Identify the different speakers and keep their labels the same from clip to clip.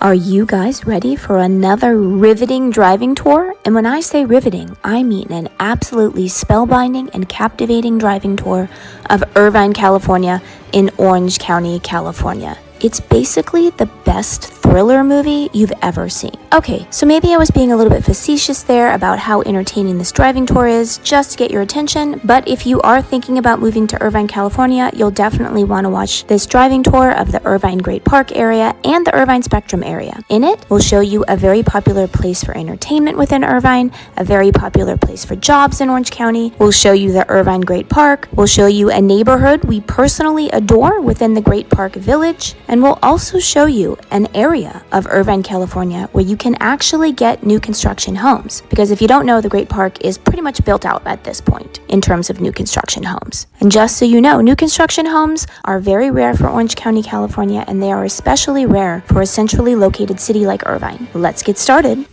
Speaker 1: Are you guys ready for another riveting driving tour? And when I say riveting, I mean an absolutely spellbinding and captivating driving tour of Irvine, California in Orange County, California. It's basically the best thriller movie you've ever seen. Okay, so maybe I was being a little bit facetious there about how entertaining this driving tour is, just to get your attention, but if you are thinking about moving to Irvine, California, you'll definitely want to watch this driving tour of the Irvine Great Park area and the Irvine Spectrum area. In it, we'll show you a very popular place for entertainment within Irvine, a very popular place for jobs in Orange County. We'll show you the Irvine Great Park. We'll show you a neighborhood we personally adore within the Great Park Village. And we'll also show you an area of Irvine, California where you can actually get new construction homes. Because if you don't know, the Great Park is pretty much built out at this point in terms of new construction homes. And just so you know, new construction homes are very rare for Orange County, California, and they are especially rare for a centrally located city like Irvine. Let's get started.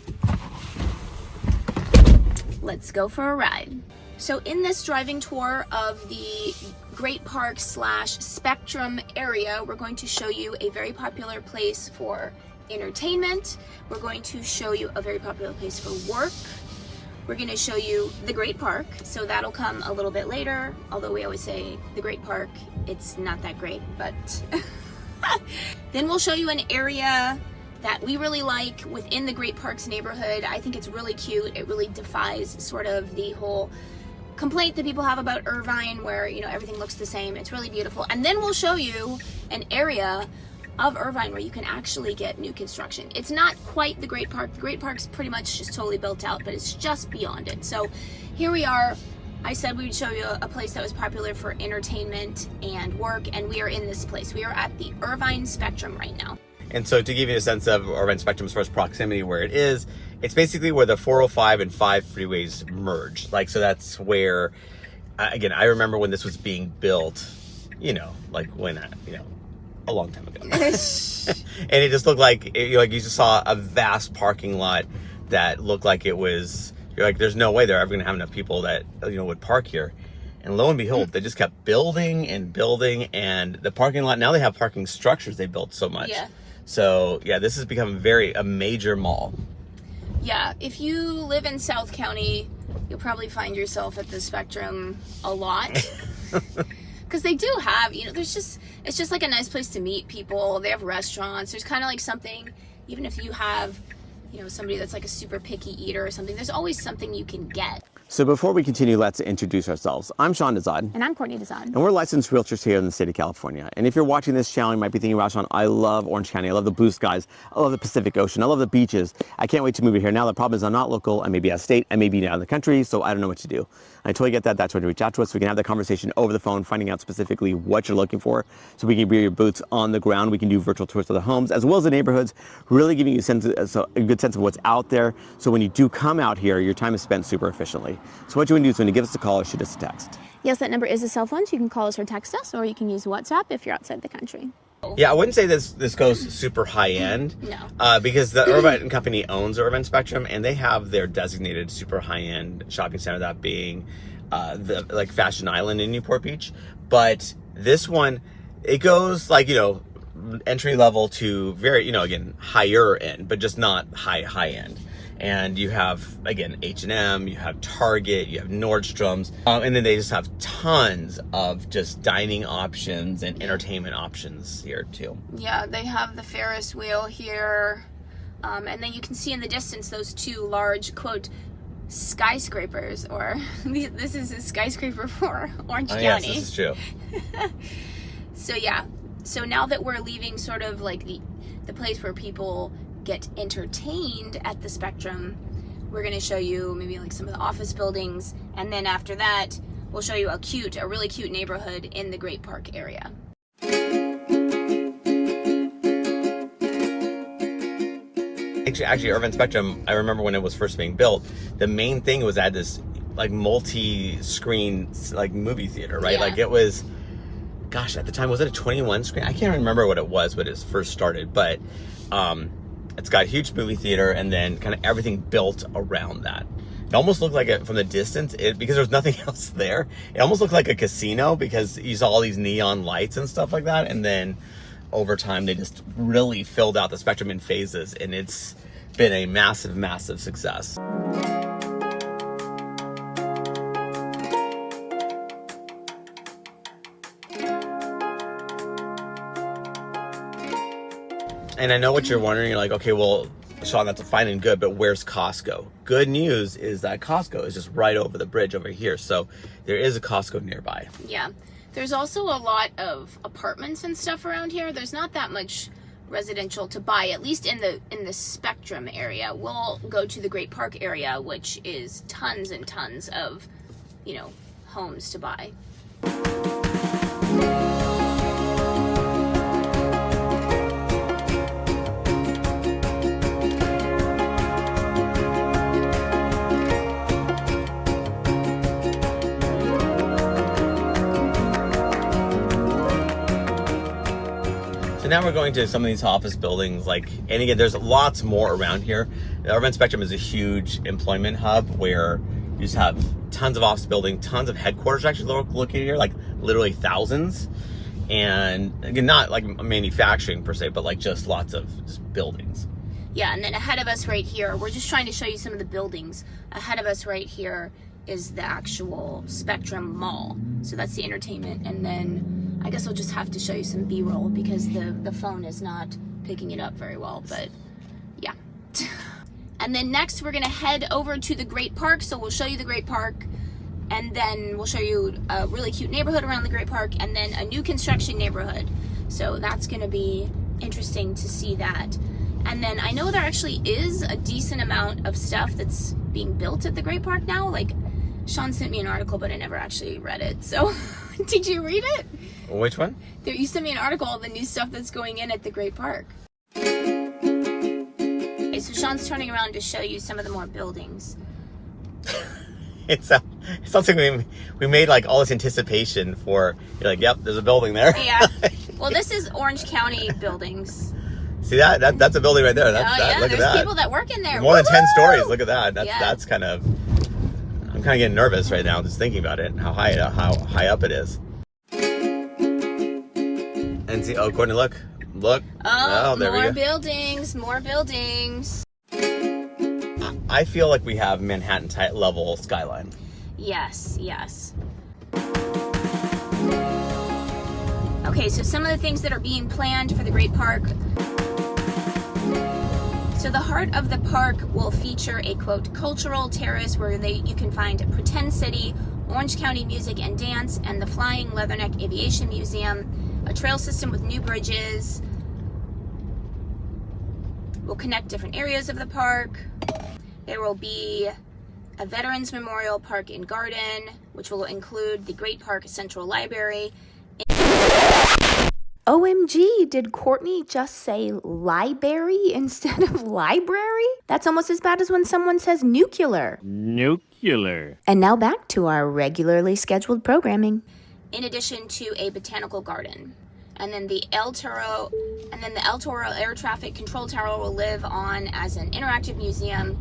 Speaker 1: Let's go for a ride. So in this driving tour of the Great Park / Spectrum area, we're going to show you a very popular place for entertainment. We're going to show you a very popular place for work. We're going to show you the Great Park, so that'll come a little bit later, although we always say the Great Park, it's not that great, but then we'll show you an area that we really like within the Great Park's neighborhood. I think it's really cute. It really defies sort of the whole complaint that people have about Irvine where, you know, everything looks the same. It's really beautiful. And then we'll show you an area of Irvine where you can actually get new construction. It's not quite the Great Park. The Great Park's pretty much just totally built out, but it's just beyond it. So here we are. I said we would show you a place that was popular for entertainment and work, and we are in this place. We are at the Irvine Spectrum right now.
Speaker 2: And so to give you a sense of Irvine Spectrum as far as proximity where it is, it's basically where the 405 and 5 freeways merge. Like, so that's where, again, I remember when this was being built, you know, like when, you know, a long time ago. And it just looked like, you just saw a vast parking lot that looked like it was, you're like, there's no way they're ever going to have enough people that, you know, would park here. And lo and behold, they just kept building and building, and the parking lot, now they have parking structures they built so much.
Speaker 1: Yeah.
Speaker 2: So yeah, this has become a major mall.
Speaker 1: Yeah, if you live in South County, you'll probably find yourself at the Spectrum a lot. Because they do have, you know, it's just like a nice place to meet people. They have restaurants. There's kind of like something, even if you have, you know, somebody that's like a super picky eater or something, there's always something you can get.
Speaker 2: So before we continue, let's introduce ourselves. I'm Sean Dezad.
Speaker 1: And I'm Courtney Dezad.
Speaker 2: And we're licensed realtors here in the state of California. And if you're watching this channel, you might be thinking, wow, Sean, I love Orange County. I love the blue skies. I love the Pacific Ocean. I love the beaches. I can't wait to move here. Now the problem is I'm not local. I may be out of state. I may be out of the country. So I don't know what to do. I totally get that. That's when you reach out to us. We can have that conversation over the phone, finding out specifically what you're looking for. So we can bring your boots on the ground. We can do virtual tours of the homes as well as the neighborhoods, really giving you a good sense of what's out there. So when you do come out here, your time is spent super efficiently. So what you want to do is when you give us a call or shoot us a text.
Speaker 1: Yes, that number is a cell phone, so you can call us or text us, or you can use WhatsApp if you're outside the country.
Speaker 2: Yeah, I wouldn't say this goes super high end.
Speaker 1: No.
Speaker 2: Because the Irvine company owns Irvine Spectrum, and they have their designated super high end shopping center, that being the like Fashion Island in Newport Beach. But this one, it goes like, you know, entry level to very, you know, again, higher end, but just not high end. And you have, again, H&M, you have Target, you have Nordstrom's, and then they just have tons of just dining options and entertainment options here too.
Speaker 1: Yeah, they have the Ferris wheel here, and then you can see in the distance those two large, quote, skyscrapers, or this is a skyscraper for Orange County.
Speaker 2: Yes, this is true.
Speaker 1: So yeah, so now that we're leaving sort of like the place where people get entertained at the Spectrum, we're going to show you maybe like some of the office buildings, and then after that we'll show you a really cute neighborhood in the Great Park area.
Speaker 2: Actually, Irvine Spectrum, I remember when it was first being built, the main thing was at this like multi-screen like movie theater, right?
Speaker 1: Yeah.
Speaker 2: Like it was, gosh, at the time, was it a 21 screen? I can't remember what it was when it first started, but it's got a huge movie theater and then kind of everything built around that. It almost looked like it from the distance, because there was nothing else there. It almost looked like a casino because you saw all these neon lights and stuff like that. And then over time, they just really filled out the Spectrum in phases, and it's been a massive, massive success. And I know what you're wondering. You're like, okay, well, Sean, that's fine and good, but where's Costco? Good news is that Costco is just right over the bridge over here. So there is a Costco nearby.
Speaker 1: Yeah. There's also a lot of apartments and stuff around here. There's not that much residential to buy, at least in the Spectrum area. We'll go to the Great Park area, which is tons and tons of, you know, homes to buy.
Speaker 2: So now we're going to some of these office buildings, and again, there's lots more around here. The Irvine Spectrum is a huge employment hub where you just have tons of office buildings, tons of headquarters actually located here, like literally thousands. And again, not like manufacturing per se, but like just lots of just buildings.
Speaker 1: Yeah, and then ahead of us right here, we're just trying to show you some of the buildings. Ahead of us right here is the actual Spectrum Mall. So that's the entertainment, and then I guess I'll just have to show you some B-roll because the phone is not picking it up very well, but yeah. And then next we're gonna head over to the Great Park. So we'll show you the Great Park, and then we'll show you a really cute neighborhood around the Great Park, and then a new construction neighborhood. So that's gonna be interesting to see that. And then I know there actually is a decent amount of stuff that's being built at the Great Park now. Like, Sean sent me an article, but I never actually read it. So, did you read it?
Speaker 2: Which one?
Speaker 1: You sent me an article of the new stuff that's going in at the Great Park. Okay, so Sean's turning around to show you some of the more buildings.
Speaker 2: It sounds like we made like all this anticipation for, you're like, yep, there's a building there.
Speaker 1: Yeah. Well, this is Orange County buildings.
Speaker 2: See that's a building right there.
Speaker 1: Yeah,
Speaker 2: look
Speaker 1: there's
Speaker 2: at that.
Speaker 1: people that work in there.
Speaker 2: More than 10
Speaker 1: Woo-hoo!
Speaker 2: stories. Look at that. That's
Speaker 1: Yeah.
Speaker 2: I'm kind of getting nervous right now just thinking about it, how high up it is. And see, Courtney, look.
Speaker 1: Oh,
Speaker 2: there we
Speaker 1: more
Speaker 2: go.
Speaker 1: more buildings.
Speaker 2: I feel like we have Manhattan type level skyline.
Speaker 1: Yes. Okay, so some of the things that are being planned for the Great Park. So the heart of the park will feature a, quote, cultural terrace where you can find Pretend City, Orange County Music and Dance, and the Flying Leatherneck Aviation Museum, a trail system with new bridges. Will connect different areas of the park. There will be a Veterans Memorial Park and Garden, which will include the Great Park Central Library. OMG, did Courtney just say library instead of library? That's almost as bad as when someone says nuclear.
Speaker 3: Nuclear.
Speaker 1: And now back to our regularly scheduled programming. In addition to a botanical garden. And then the El Toro Air Traffic Control Tower will live on as an interactive museum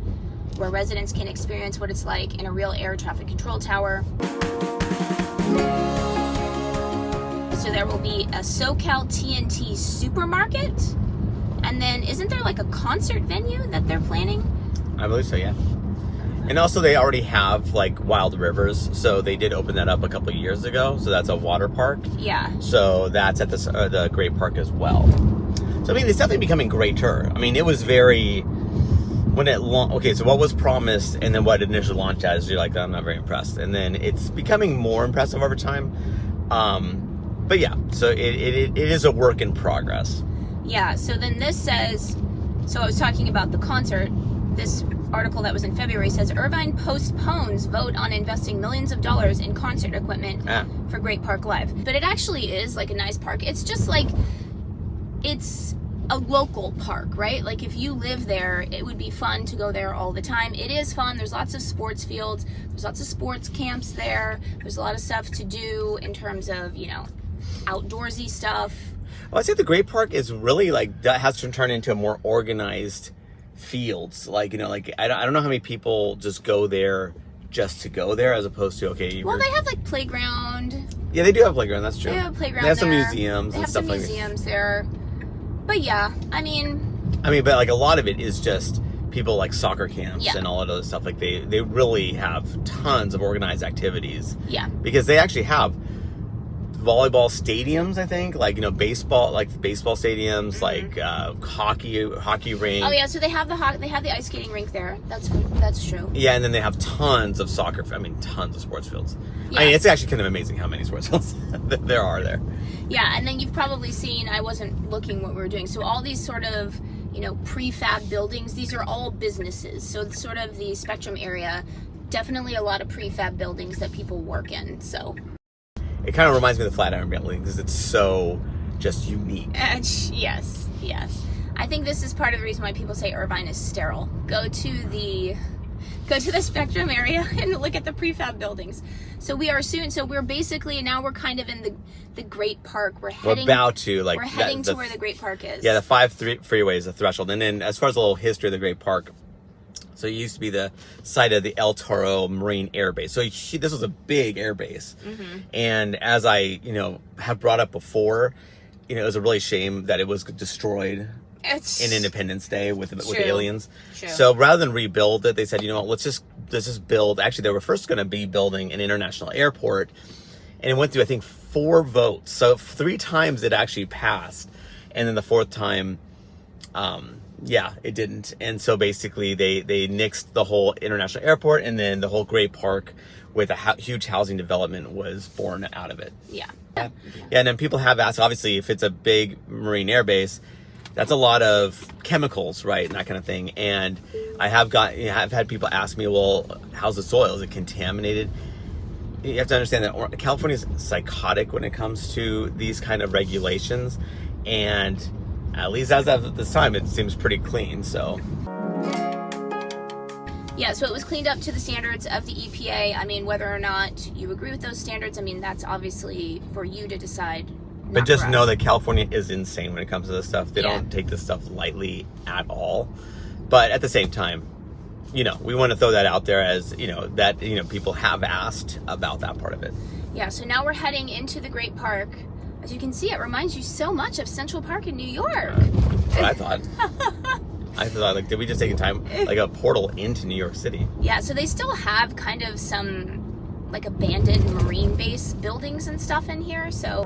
Speaker 1: where residents can experience what it's like in a real air traffic control tower. So there will be a SoCal TNT supermarket. And then isn't there like a concert venue that they're planning?
Speaker 2: I believe so, yeah. And also they already have like Wild Rivers, so they did open that up a couple of years ago. So that's a water park.
Speaker 1: Yeah.
Speaker 2: So that's at the Great Park as well. So I mean, it's definitely becoming greater. I mean, it was very so what was promised and then what it initially launched as, you're like, I'm not very impressed. And then it's becoming more impressive over time. But yeah, so it is a work in progress.
Speaker 1: Yeah. So then this says, so I was talking about the concert. This article that was in February says Irvine postpones vote on investing millions of dollars in concert equipment for Great Park Live. But it actually is like a nice park. It's just like, it's a local park, right? Like if you live there, it would be fun to go there all the time. It is fun. There's lots of sports fields. There's lots of sports camps there. There's a lot of stuff to do in terms of, outdoorsy stuff.
Speaker 2: Well, I think the Great Park is really that has to turn into a more organized fields. I don't know how many people just go there just to go there as opposed to,
Speaker 1: they have like playground.
Speaker 2: Yeah, they do have playground. That's true.
Speaker 1: They have a playground.
Speaker 2: They have some
Speaker 1: there.
Speaker 2: museums
Speaker 1: They
Speaker 2: and
Speaker 1: have
Speaker 2: stuff
Speaker 1: some
Speaker 2: like
Speaker 1: museums there. But yeah, I mean,
Speaker 2: but like a lot of it is just people like soccer camps
Speaker 1: Yeah.
Speaker 2: and all that other stuff. Like they really have tons of organized activities.
Speaker 1: Yeah.
Speaker 2: Because they actually have volleyball stadiums, I think, like, baseball stadiums, like hockey rink.
Speaker 1: Oh yeah, so they have the ice skating rink there. That's true.
Speaker 2: Yeah, and then they have tons of tons of sports fields.
Speaker 1: Yeah.
Speaker 2: I mean, it's actually kind of amazing how many sports fields there are there.
Speaker 1: Yeah, and then you've probably seen, I wasn't looking what we were doing, so all these sort of, prefab buildings, these are all businesses. So it's sort of the Spectrum area, definitely a lot of prefab buildings that people work in, so.
Speaker 2: It kind of reminds me of the Flatiron Building because it's so just unique.
Speaker 1: Yes. I think this is part of the reason why people say Irvine is sterile. Go to the Spectrum area and look at the prefab buildings. So we're basically, now we're kind of in the Great Park. We're heading to where the Great Park is.
Speaker 2: Yeah, the 5 freeway is the threshold. And then as far as a little history of the Great Park, so it used to be the site of the El Toro Marine Air Base. So this was a big air base. Mm-hmm. And as I, have brought up before, it was a really shame that it was destroyed in Independence Day with aliens.
Speaker 1: True.
Speaker 2: So rather than rebuild it, they said, let's just build. Actually, they were first going to be building an international airport, and it went through, I think, 4 votes. So 3 times it actually passed, and then the 4th time, it didn't. And so basically they nixed the whole international airport, and then the whole Great Park with a huge housing development was born out of it.
Speaker 1: Yeah.
Speaker 2: And then people have asked, obviously, if it's a big Marine Air Base, that's a lot of chemicals, right? And that kind of thing. And I've had people ask me, well, how's the soil? Is it contaminated? You have to understand that California is psychotic when it comes to these kind of regulations. And at least as of this time, it seems pretty clean, so.
Speaker 1: Yeah, so it was cleaned up to the standards of the EPA. I mean, whether or not you agree with those standards, that's obviously for you to decide.
Speaker 2: But just know that California is insane when it comes to this stuff. They don't take this stuff lightly at all. But at the same time, we want to throw that out there as, that, people have asked about that part of it.
Speaker 1: Yeah, so now we're heading into the Great Park. As you can see, it reminds you so much of Central Park in New York.
Speaker 2: That's what I thought. I thought, did we just take a portal into New York City? Yeah,
Speaker 1: so they still have kind of some, abandoned marine base buildings and stuff in here, so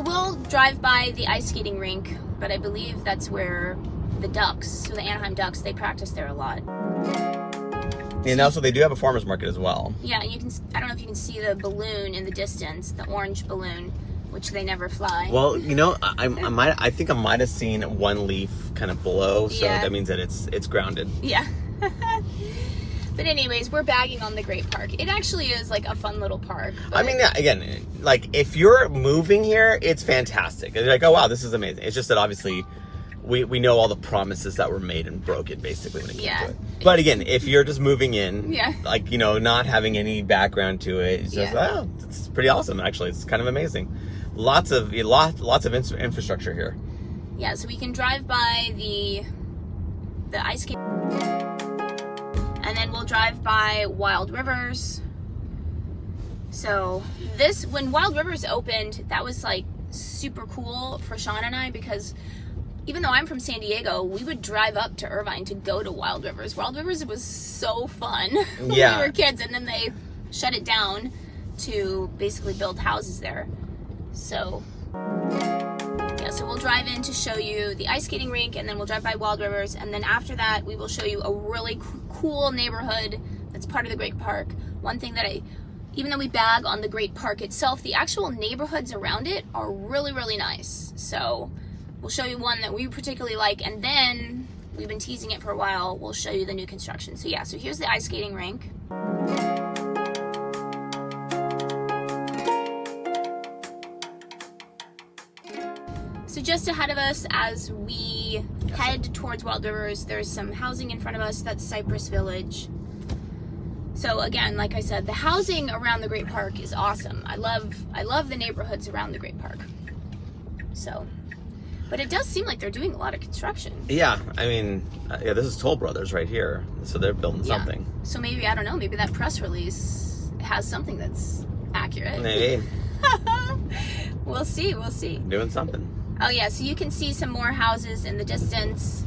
Speaker 1: we'll drive by the ice skating rink, but I believe that's where the Ducks, so the Anaheim Ducks, they practice there a lot.
Speaker 2: And also they do have a farmer's market as well.
Speaker 1: Yeah, and I don't know if you can see the balloon in the distance, the orange balloon, which they never fly.
Speaker 2: Well, I think I might have seen one leaf kind of below, so that means that it's grounded.
Speaker 1: Yeah. But anyways, we're bagging on the Great Park. It actually is a fun little park.
Speaker 2: But again, if you're moving here, it's fantastic. You're like, oh wow, this is amazing. It's just that obviously we know all the promises that were made and broken basically when it came to it. But again, if you're just moving in, not having any background to it, it's just it's pretty awesome actually. It's kind of amazing. Lots of infrastructure here.
Speaker 1: Yeah, so we can drive by the ice skate. And then we'll drive by Wild Rivers. So when Wild Rivers opened, that was super cool for Sean and I, because even though I'm from San Diego, we would drive up to Irvine to go to Wild Rivers. Wild Rivers was so fun when we were kids, and then they shut it down to basically build houses there. So so we'll drive in to show you the ice skating rink, and then we'll drive by Wild Rivers, and then after that we will show you a really cool neighborhood that's part of the Great Park. One thing that even though we bag on the Great Park itself, the actual neighborhoods around it are really, really nice. So we'll show you one that we particularly like, and then we've been teasing it for a while, we'll show you the new construction. So so here's the ice skating rink. So just ahead of us, as we head towards Wild Rivers, there's some housing in front of us. That's Cypress Village. So again, like I said, the housing around the Great Park is awesome. I love the neighborhoods around the Great Park. So, but it does seem like they're doing a lot of construction.
Speaker 2: Yeah, this is Toll Brothers right here. So they're building something.
Speaker 1: So maybe, I don't know, maybe that press release has something that's accurate.
Speaker 2: Maybe.
Speaker 1: We'll see.
Speaker 2: Doing something.
Speaker 1: Oh yeah, so you can see some more houses in the distance.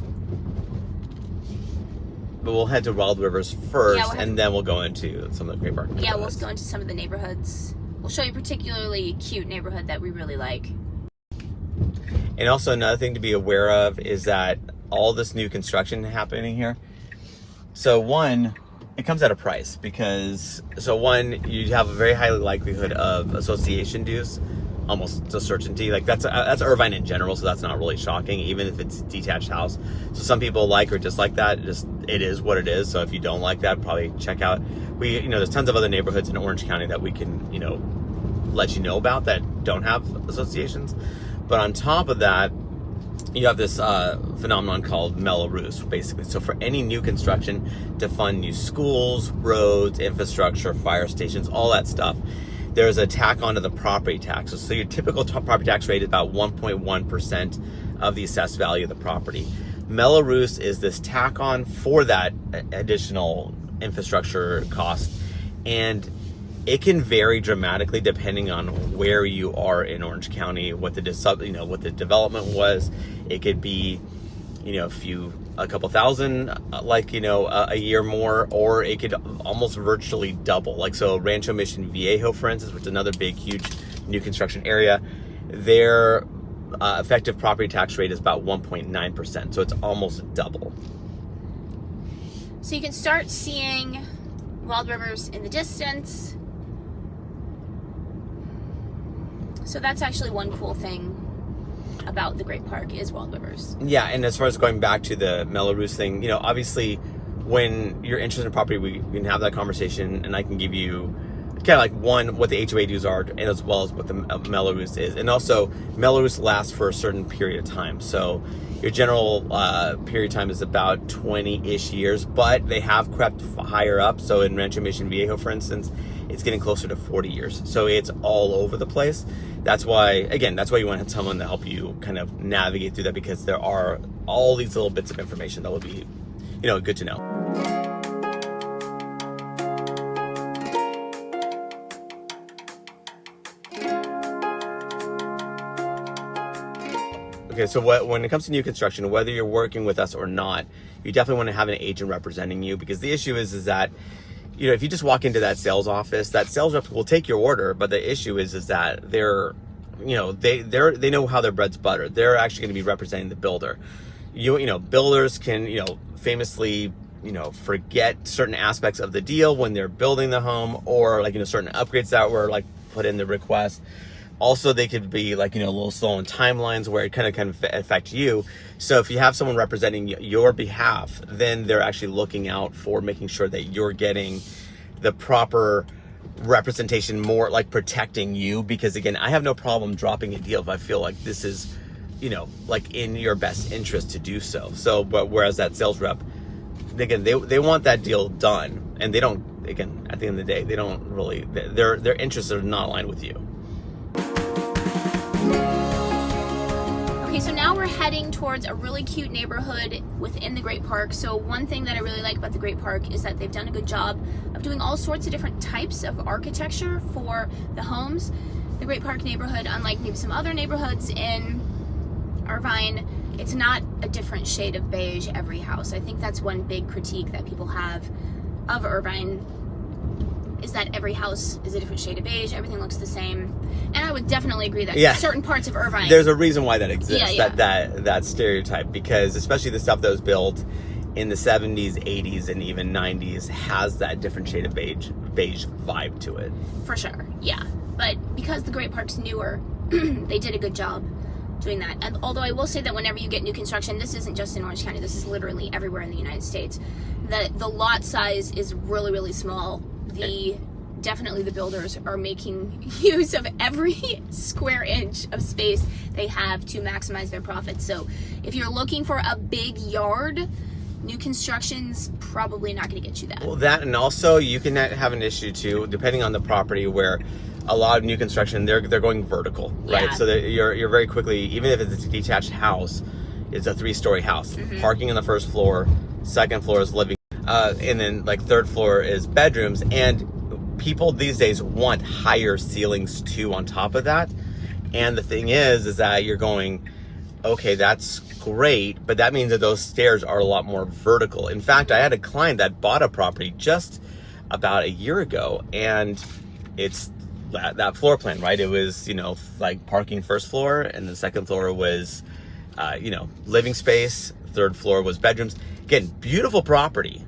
Speaker 2: But we'll head to Wild Rivers first,
Speaker 1: Yeah,
Speaker 2: and then we'll go into some of the Great Park.
Speaker 1: Yeah, we'll go into some of the neighborhoods. We'll show you a particularly cute neighborhood that we really like.
Speaker 2: And also another thing to be aware of is that all this new construction happening here. So one, it comes at a price because, so one, you have a very high likelihood of association dues, almost a certainty. Like that's Irvine in general, so that's not really shocking, even if it's a detached house. So some people like or dislike that. It is what it is. So if you don't like that, probably check out. There's tons of other neighborhoods in Orange County that we can, let you know about that don't have associations. But on top of that, you have this phenomenon called Mello-Roos, basically. So for any new construction to fund new schools, roads, infrastructure, fire stations, all that stuff, there's a tack onto the property tax. So your typical property tax rate is about 1.1% of the assessed value of the property. Mello-Roos is this tack on for that additional infrastructure cost, and it can vary dramatically depending on where you are in Orange County, what the development was. It could be, a couple thousand, a year more, or it could almost virtually double. Like, so Rancho Mission Viejo, for instance, which is another big, huge new construction area, their effective property tax rate is about 1.9%. So it's almost double.
Speaker 1: So you can start seeing Wild Rivers in the distance. So that's actually one cool thing about the Great Park is Wild Rivers.
Speaker 2: Yeah, and as far as going back to the Mello-Roos thing, obviously when you're interested in property, we can have that conversation, and I can give you kind of like what the HOA dues are, and as well as what the Mello-Roos is. And also, Mello-Roos lasts for a certain period of time. So your general period of time is about 20-ish years, but they have crept higher up. So in Rancho Mission Viejo, for instance, it's getting closer to 40 years. So it's all over the place. That's why you want to have someone to help you kind of navigate through that, because there are all these little bits of information that will be, good to know. Okay, so when it comes to new construction, whether you're working with us or not, you definitely want to have an agent representing you, because the issue is that, if you just walk into that sales office, that sales rep will take your order, but the issue is that they're, they know how their bread's buttered. They're actually going to be representing the builder. Builders can, famously, forget certain aspects of the deal when they're building the home, or certain upgrades that were put in the request. Also, they could be a little slow on timelines where it kind of affect you. So if you have someone representing your behalf, then they're actually looking out for making sure that you're getting the proper representation, more protecting you. Because again, I have no problem dropping a deal if I feel like this is, in your best interest to do so. So, but whereas that sales rep, again, they want that deal done, and they don't, again, at the end of the day, they don't really, their interests are not aligned with you.
Speaker 1: Okay, so now we're heading towards a really cute neighborhood within the Great Park. So one thing that I really like about the Great Park is that they've done a good job of doing all sorts of different types of architecture for the homes. The Great Park neighborhood, unlike maybe some other neighborhoods in Irvine, it's not a different shade of beige every house. I think that's one big critique that people have of Irvine, is that every house is a different shade of beige, everything looks the same. And I would definitely agree that certain parts of Irvine,
Speaker 2: there's a reason why that exists, that stereotype, because especially the stuff that was built in the 70s, 80s, and even 90s has that different shade of beige vibe to it.
Speaker 1: For sure, yeah. But because the Great Park's newer, they did a good job doing that. And although I will say that whenever you get new construction, this isn't just in Orange County, this is literally everywhere in the United States, the lot size is really, really small. Definitely the builders are making use of every square inch of space they have to maximize their profits. So if you're looking for a big yard, new construction's probably not going to get you that.
Speaker 2: Well, that, and also you can have an issue too, depending on the property, where a lot of new construction, they're going vertical, right?
Speaker 1: Yeah.
Speaker 2: So that you're very quickly, even if it's a detached house, it's a 3-story house. Mm-hmm. Parking on the first floor, second floor is living, and then third floor is bedrooms. And people these days want higher ceilings too on top of that. And the thing is that you're going, okay, that's great, but that means that those stairs are a lot more vertical. In fact, I had a client that bought a property just about a year ago, and it's that floor plan, right? It was, like parking first floor, and the second floor was, living space. Third floor was bedrooms. Again, beautiful property.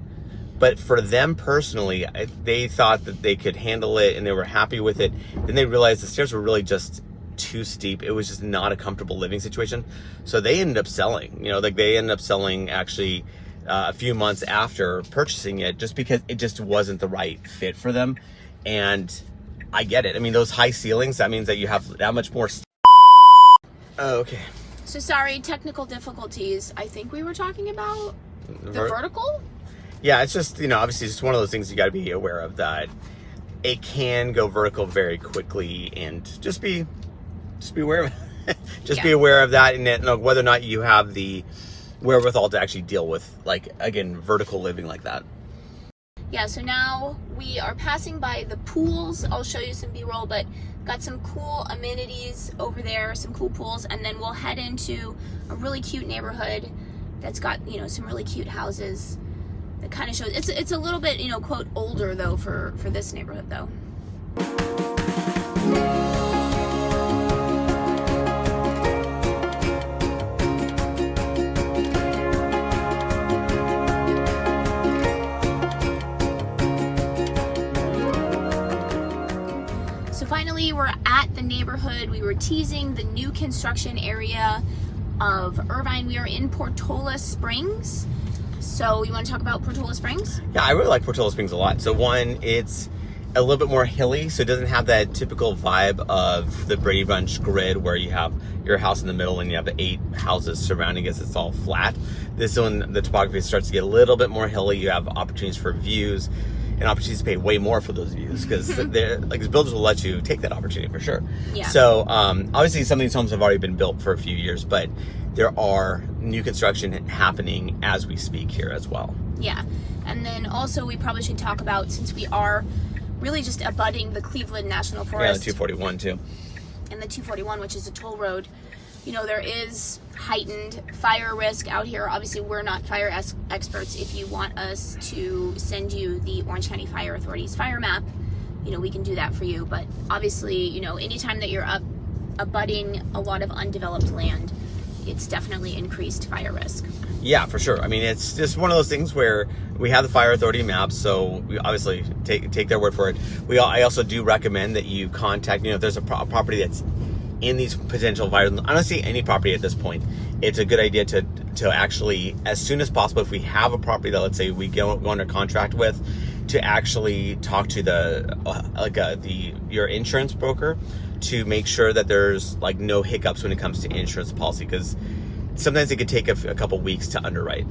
Speaker 2: But for them personally, they thought that they could handle it and they were happy with it. Then they realized the stairs were really just too steep. It was just not a comfortable living situation. So they ended up selling, they ended up selling actually a few months after purchasing it, just because it just wasn't the right fit for them. And I get it. I mean, those high ceilings, that means that you have that much more. Oh, okay.
Speaker 1: So sorry, technical difficulties. I think we were talking about the vertical?
Speaker 2: Yeah, it's just, obviously it's just one of those things you got to be aware of, that it can go vertical very quickly, and just be aware of it. Be aware of that, and whether or not you have the wherewithal to actually deal with, vertical living like that.
Speaker 1: Yeah, so now we are passing by the pools. I'll show you some B-roll, but got some cool amenities over there, some cool pools, and then we'll head into a really cute neighborhood that's got, some really cute houses. That kind of shows, it's a little bit, quote, older though for this neighborhood though. So finally we're at the neighborhood. We were teasing the new construction area of Irvine. We are in Portola Springs. So you want to talk about Portola Springs?
Speaker 2: Yeah, I really like Portola Springs a lot. So one, it's a little bit more hilly, so it doesn't have that typical vibe of the Brady Bunch grid where you have your house in the middle and you have the 8 houses surrounding it. It's all flat. This one, the topography starts to get a little bit more hilly. You have opportunities for views and opportunities to pay way more for those views, because builders will let you take that opportunity for sure.
Speaker 1: Yeah.
Speaker 2: So obviously some of these homes have already been built for a few years, but there are new construction happening as we speak here as well.
Speaker 1: Yeah, and then also we probably should talk about, since we are really just abutting the Cleveland National Forest.
Speaker 2: Yeah, the 241 too.
Speaker 1: And the 241, which is a toll road. There is heightened fire risk out here. Obviously, we're not fire experts. If you want us to send you the Orange County Fire Authority's fire map, we can do that for you. But obviously, anytime that you're abutting a lot of undeveloped land, it's definitely increased fire risk.
Speaker 2: Yeah, for sure. I mean, it's just one of those things where we have the fire authority maps, so we obviously take their word for it. I also do recommend that you contact, if there's a property that's in these potential fires. Honestly, any property at this point, it's a good idea to actually, as soon as possible, if we have a property that, let's say, we go under contract with, to actually talk to your insurance broker to make sure that there's no hiccups when it comes to insurance policy, because sometimes it could take a couple weeks to underwrite.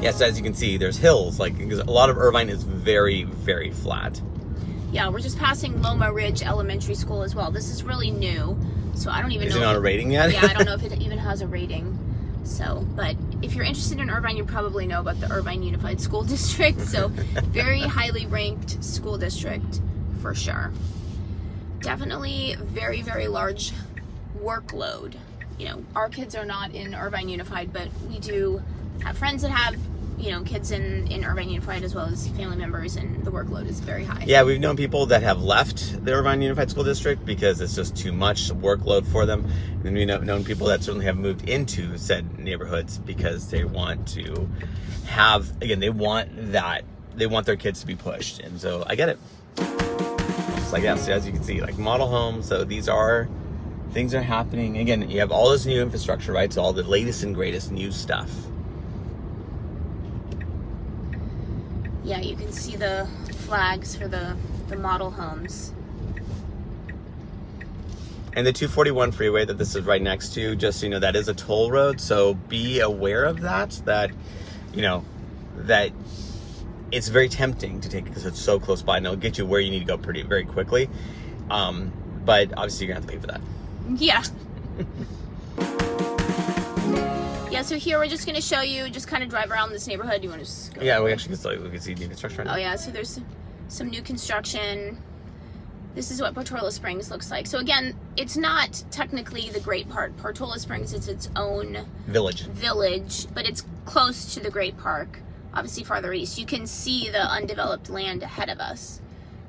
Speaker 2: Yes, as you can see, there's hills, because a lot of Irvine is very, very flat.
Speaker 1: Yeah, we're just passing Loma Ridge Elementary School as well. This is really new, so I don't even know.
Speaker 2: Is it on a rating yet?
Speaker 1: Yeah, I don't know if it even has a rating. So, but if you're interested in Irvine, you probably know about the Irvine Unified School District. So, very highly ranked school district for sure. Definitely very, very large workload. Our kids are not in Irvine Unified, but we do have friends that have, kids in Irvine Unified, as well as family members, and the workload is very high.
Speaker 2: Yeah, we've known people that have left the Irvine Unified School District because it's just too much workload for them. And we've known people that certainly have moved into said neighborhoods because they want to have, again, they want their kids to be pushed. And so I get it. It's as you can see, model homes. So things are happening. Again, you have all this new infrastructure, right? So all the latest and greatest new stuff.
Speaker 1: Yeah, you can see the flags for the model homes.
Speaker 2: And the 241 freeway that this is right next to, just so you know, that is a toll road. So be aware of that it's very tempting to take it because it's so close by, and it'll get you where you need to go very quickly. But obviously you're gonna have to pay for that.
Speaker 1: Yeah. Yeah, so here we're just going to show you, just kind of drive around this neighborhood. You want to just go?
Speaker 2: Yeah, we can see new construction right now.
Speaker 1: Oh yeah, so there's some new construction. This is what Portola Springs looks like. So again, it's not technically the Great Park. Portola Springs is its own
Speaker 2: village,
Speaker 1: but it's close to the Great Park, obviously farther east. You can see the undeveloped land ahead of us.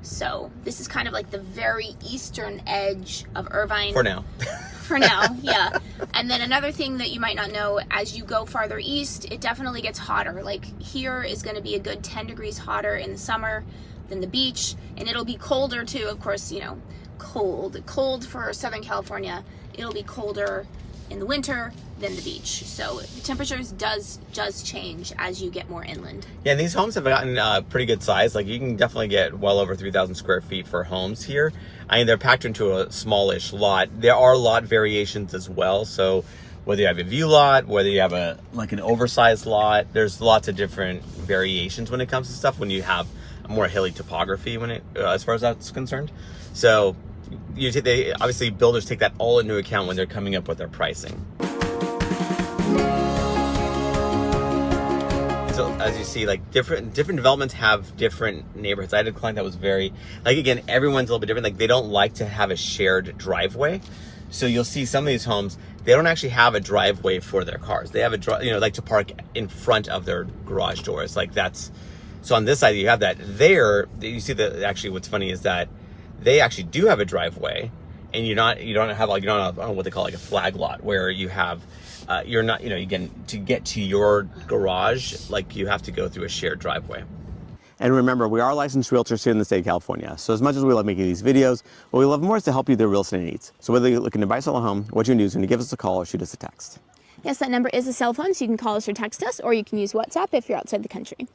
Speaker 1: So this is kind of like the very eastern edge of Irvine.
Speaker 2: For now.
Speaker 1: For now, yeah. And then another thing that you might not know, as you go farther east, it definitely gets hotter. Like here is going to be a good 10 degrees hotter in the summer than the beach, and it'll be colder too, of course, you know, cold for Southern California. It'll be colder in the winter than the beach. So the temperatures does change as you get more inland.
Speaker 2: Yeah, and these homes have gotten pretty good size. Like you can definitely get well over 3,000 square feet for homes here. I mean, they're packed into a smallish lot. There are lot variations as well. So whether you have a view lot, whether you have an oversized lot, there's lots of different variations when it comes to stuff when you have a more hilly topography when it as far as that's concerned. So they obviously builders take that all into account when they're coming up with their pricing. So as you see, like different developments have different neighborhoods. I had a client that was very, like, again, everyone's a little bit different. Like they don't like to have a shared driveway. So you'll see some of these homes, they don't actually have a driveway for their cars. They have like to park in front of their garage doors. Like that's, so on this side you have that. There, you see that actually what's funny is that they actually do have a driveway, and you don't have I don't know what they call like a flag lot where you have, again, to get to your garage, like you have to go through a shared driveway. And remember, we are licensed realtors here in the state of California. So as much as we love making these videos, what we love more is to help you with your real estate needs. So whether you're looking to buy, sell a home, what you can do is when you give us a call or shoot us a text.
Speaker 1: Yes, that number is a cell phone, so you can call us or text us, or you can use WhatsApp if you're outside the country.